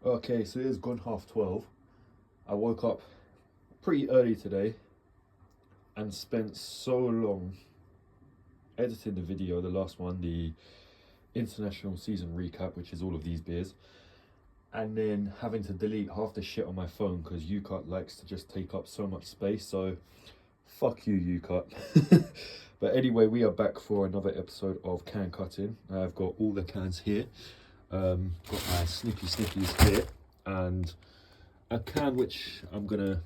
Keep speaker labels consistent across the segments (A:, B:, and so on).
A: Okay, so it is gone 12:30. I woke up pretty early today and spent so long editing the video, the last one, the international season recap, which is all of these beers, and then having to delete half the shit on my phone because UCut likes to just take up so much space. So fuck you, UCut. But anyway, we are back for another episode of can cutting. I've got all the cans here. Got my snippies here, and a can which I'm gonna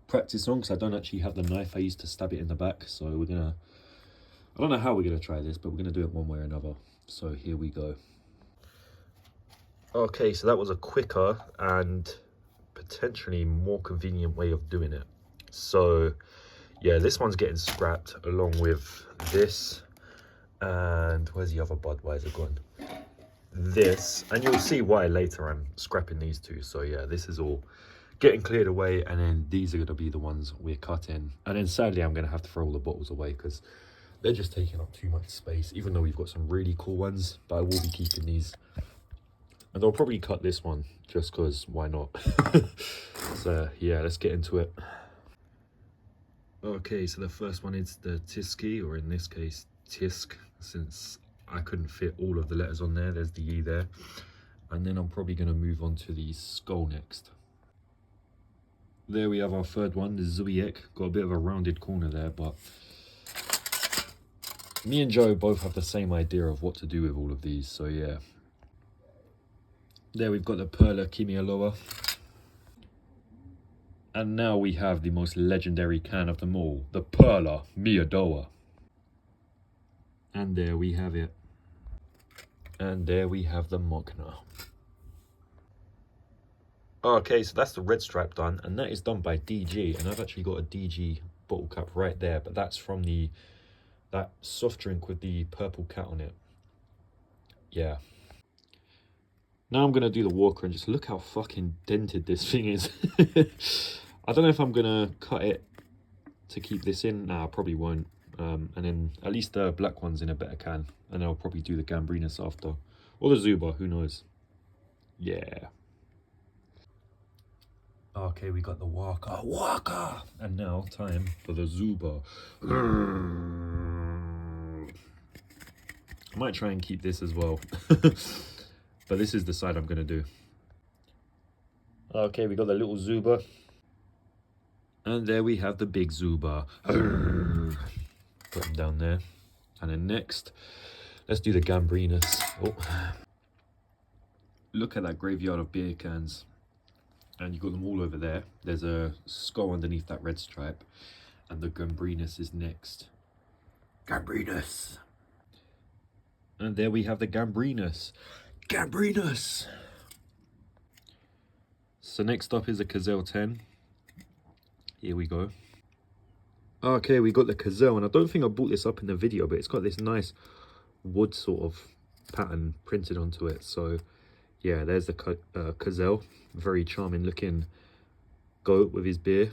A: practice on because I don't actually have the knife. I used to stab it in the back, so I don't know how we're gonna try this, but we're gonna do it one way or another. So here we go. Okay, so that was a quicker and potentially more convenient way of doing it. So yeah, this one's getting scrapped along with this, and where's the other Budweiser gone? This, and you'll see why later. I'm scrapping these two. So yeah, this is all getting cleared away, and then these are going to be the ones we're cutting, and then sadly I'm going to have to throw all the bottles away because they're just taking up too much space, even though we've got some really cool ones. But I will be keeping these, and I'll probably cut this one just because why not. So yeah, let's get into it. Okay, so the first one is the Tyskie, or in this case Tisk, since I couldn't fit all of the letters on there. There's the E there. And then I'm probably going to move on to the Skull next. There we have our third one, the Zuyek. Got a bit of a rounded corner there, but me and Joe both have the same idea of what to do with all of these, so yeah. There we've got the Perla Kimialoa. And now we have the most legendary can of them all, the Perla Miadoa. And there we have it. And there we have the Mokna. Okay, so that's the red stripe done, and that is done by DG, and I've actually got a DG bottle cap right there, but that's from that soft drink with the purple cat on it. Yeah. Now I'm gonna do the Walker, and just look how fucking dented this thing is. I don't know if I'm gonna cut it to keep this in. Nah, I probably won't. And then at least the black one's in a better can, and I'll probably do the Gambrinus after, or the Zuba, who knows. Yeah. Okay, we got the Waka, and now time for the Zuba. I might try and keep this as well, but this is the side I'm gonna do. Okay, we got the little Zuba, and there we have the big Zuba. Put him down there, and then next, let's do the Gambrinus. Oh, look at that graveyard of beer cans. And you've got them all over there. There's a skull underneath that red stripe. And the Gambrinus is next. Gambrinus. And there we have the Gambrinus. Gambrinus! So next up is a Cazelle 10. Here we go. Okay, we got the Cazelle. And I don't think I brought this up in the video, but it's got this nice wood sort of pattern printed onto it. So yeah, there's the Cazelle. Very charming looking goat with his beer.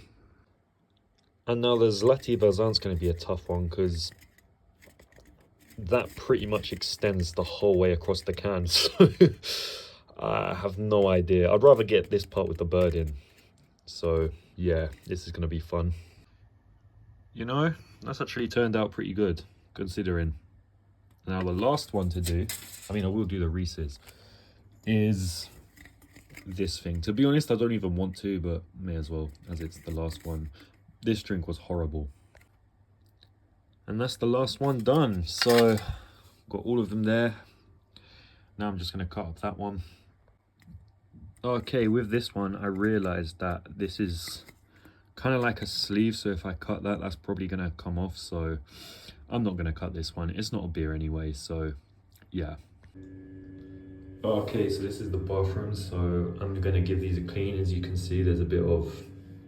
A: And now the Zlati Bazan's going to be a tough one because that pretty much extends the whole way across the can. So I have no idea. I'd rather get this part with the bird in. So yeah, this is going to be fun. You know, that's actually turned out pretty good considering. Now the last one to do, I mean I will do the Reese's, is this thing. To be honest, I don't even want to, but may as well, as it's the last one. This drink was horrible. And that's the last one done. So, got all of them there. Now I'm just going to cut up that one. Okay, with this one, I realized that this is kind of like a sleeve. So if I cut that, that's probably going to come off. So I'm not going to cut this one. It's not a beer anyway, so yeah. Okay, so this is the bathroom, so I'm going to give these a clean. As you can see, there's a bit of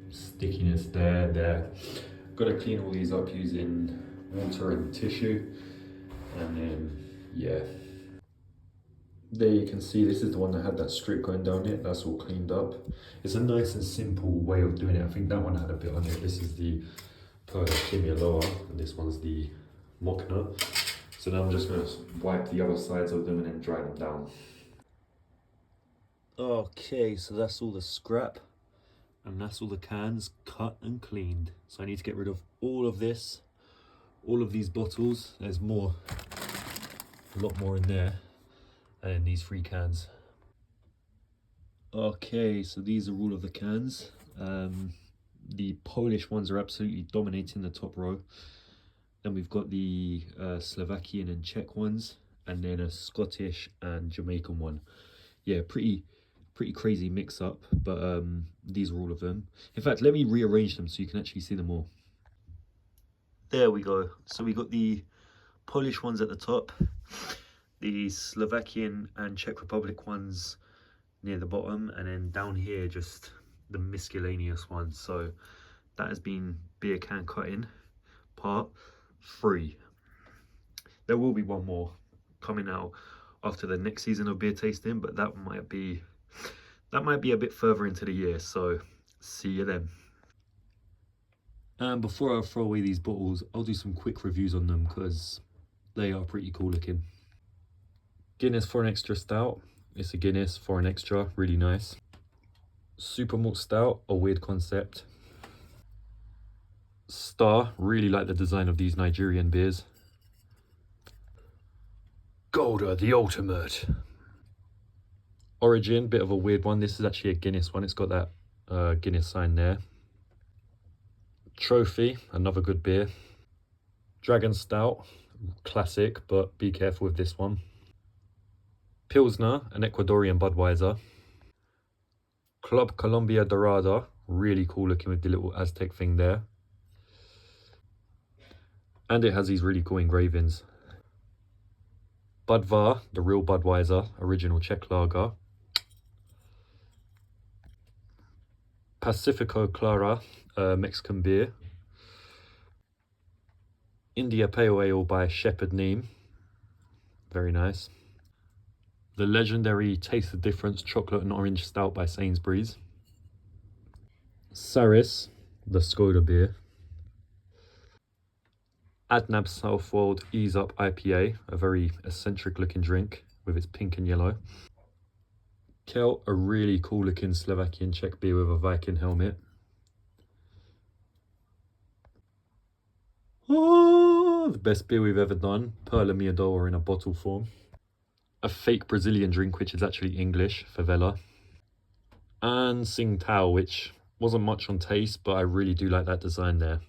A: stickiness there. Got to clean all these up using water and tissue, and then yeah, there you can see this is the one that had that strip going down it. That's all cleaned up. It's a nice and simple way of doing it. I think that one had a bit on it. This is the Perla Kimialoa, and this one's the Mokna. So now I'm just going to wipe the other sides of them and then dry them down. Okay, so that's all the scrap and that's all the cans cut and cleaned. So I need to get rid of all of this, all of these bottles. There's more, a lot more in there, and then these 3 cans. Okay, so these are all of the cans. The Polish ones are absolutely dominating the top row. Then we've got the Slovakian and Czech ones, and then a Scottish and Jamaican one. Yeah, pretty crazy mix up, but these are all of them. In fact, let me rearrange them so you can actually see them all. There we go. So we got the Polish ones at the top, the Slovakian and Czech Republic ones near the bottom, and then down here just the miscellaneous ones. So that has been beer can cutting part 3. There will be one more coming out after the next season of beer tasting, but that might be a bit further into the year, so see you then. And before I throw away these bottles, I'll do some quick reviews on them because they are pretty cool looking. Guinness Foreign Extra Stout. It's a Guinness Foreign Extra, really nice. Super Malt Stout, a weird concept. Star, really like the design of these Nigerian beers. Golder, the ultimate. Origin, bit of a weird one. This is actually a Guinness one. It's got that Guinness sign there. Trophy, another good beer. Dragon Stout, classic, but be careful with this one. Pilsner, an Ecuadorian Budweiser. Club Colombia Dorada, really cool looking with the little Aztec thing there. And it has these really cool engravings. Budvar, the real Budweiser, original Czech lager. Pacifico Clara, Mexican beer. India Pale Ale by Shepherd Neame, very nice. The legendary Taste the Difference Chocolate and Orange Stout by Sainsbury's. Saris, the Skoda beer. Adnab Southwold Ease Up IPA, a very eccentric looking drink with its pink and yellow. Kelt, a really cool looking Slovakian Czech beer with a Viking helmet. Oh, the best beer we've ever done, Perla Miadora in a bottle form. A fake Brazilian drink, which is actually English, Favela. And Tsingtao, which wasn't much on taste, but I really do like that design there.